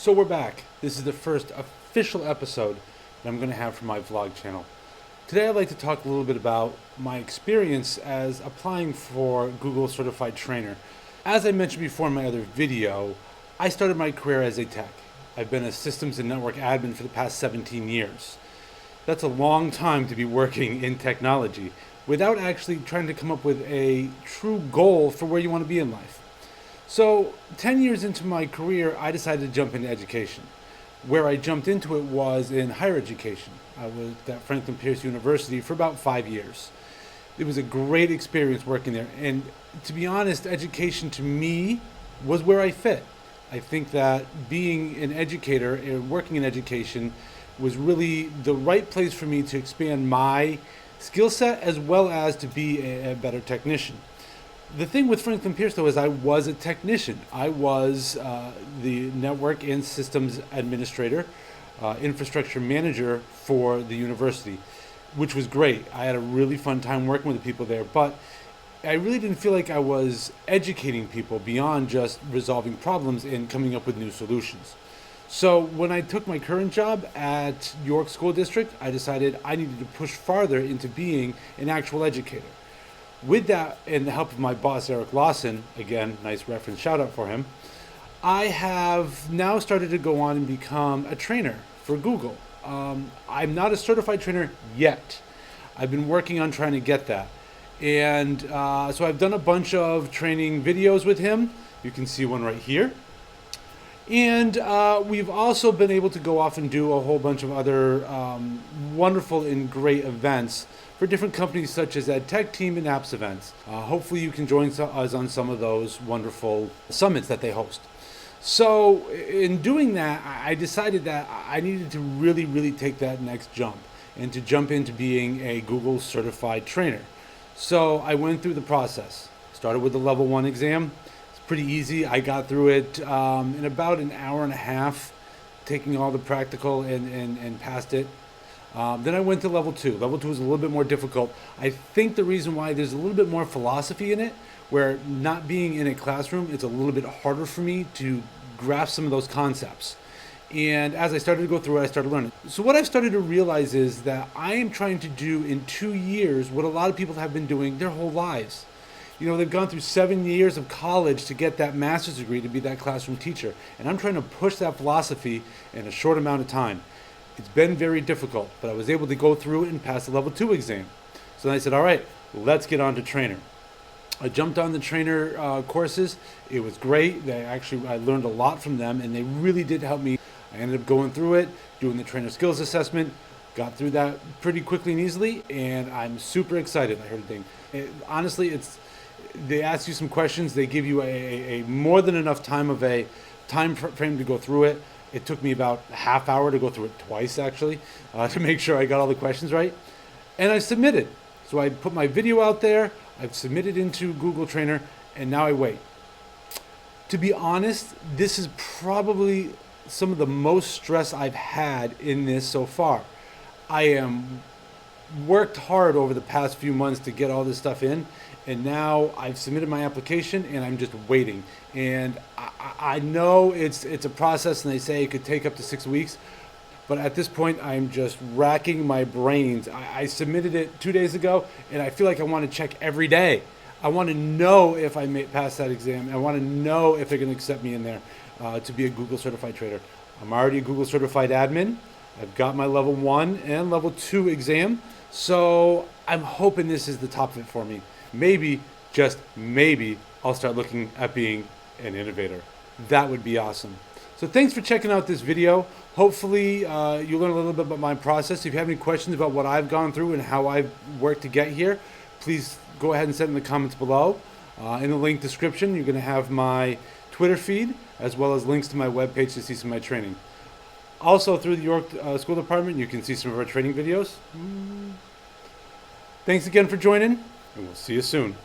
So we're back. This is the first official episode that I'm going to have for my vlog channel. Today I'd like to talk a little bit about my experience as applying for Google Certified Trainer. As I mentioned before in my other video, I started my career as a tech. I've been a systems and network admin for the past 17 years. That's a long time to be working in technology without actually trying to come up with a true goal for where you want to be in life. So 10 years into my career, I decided to jump into education. Where I jumped into it was in higher education. I was at Franklin Pierce University for about 5 years. It was a great experience working there. And to be honest, education to me was where I fit. I think that being an educator and working in education was really the right place for me to expand my skill set as well as to be a better technician. The thing with Franklin Pierce, though, is I was a technician. I was the network and systems administrator, infrastructure manager for the university, which was great. I had a really fun time working with the people there, but I really didn't feel like I was educating people beyond just resolving problems and coming up with new solutions. So when I took my current job at York School District, I decided I needed to push farther into being an actual educator. With that, and the help of my boss, Lawson, again, nice reference, shout out for him, I have now started to go on and become a trainer for Google. I'm not a certified trainer yet. I've been working on trying to get that. And so I've done a bunch of training videos with him. You can see one right here. And we've also been able to go off and do a whole bunch of other wonderful and great events for different companies such as Tech Team and Apps events. Hopefully you can join us on some of those wonderful summits that they host. So in doing that, I decided that I needed to really take that next jump and to jump into being a Google certified trainer. So I went through the process. Started with the level 1 exam. It's pretty easy. I got through it in about an hour and a half, taking all the practical and passed it. Then I went to level 2. Level 2 is a little bit more difficult. I think the reason why there's a little bit more philosophy in it, where not being in a classroom, it's a little bit harder for me to grasp some of those concepts. And as I started to go through it, I started learning. So what I've started to realize is that I am trying to do in 2 years what a lot of people have been doing their whole lives. You know, they've gone through 7 years of college to get that master's degree to be that classroom teacher. And I'm trying to push that philosophy in a short amount of time. It's been very difficult, but I was able to go through it and pass the level 2 exam. So then I said, all right, let's get on to trainer. I jumped on the trainer courses. It was great. I learned a lot from them, and they really did help me. I ended up going through it, doing the trainer skills assessment, got through that pretty quickly and easily, and I'm super excited. I heard a thing. Honestly, they ask you some questions. They give you a more than enough time of a time frame to go through it. It took me about a half hour to go through it twice, actually, to make sure I got all the questions right. And I submitted. So I put my video out there, I've submitted into Google Trainer, and now I wait. To be honest, this is probably some of the most stress I've had in this so far. I am worked hard over the past few months to get all this stuff in, and now I've submitted my application and I'm just waiting. And I know it's a process, and they say it could take up to 6 weeks, but at this point I'm just racking my brains. I submitted it 2 days ago, and I feel like I want to check every day. I want to know if I may pass that exam. I want to know if they're going to accept me in there to be a Google certified trainer. I'm already a Google certified admin. I've got my level 1 and level 2 exam. So I'm hoping this is the top of it for me. Maybe, just maybe, I'll start looking at being an innovator. That would be awesome. So thanks for checking out this video. Hopefully you learn a little bit about my process. If you have any questions about what I've gone through and how I've worked to get here, please go ahead and send in the comments below. In the link description, you're going to have my Twitter feed, as well as links to my webpage to see some of my training. Also, through the York School Department, you can see some of our training videos. Thanks again for joining, and we'll see you soon.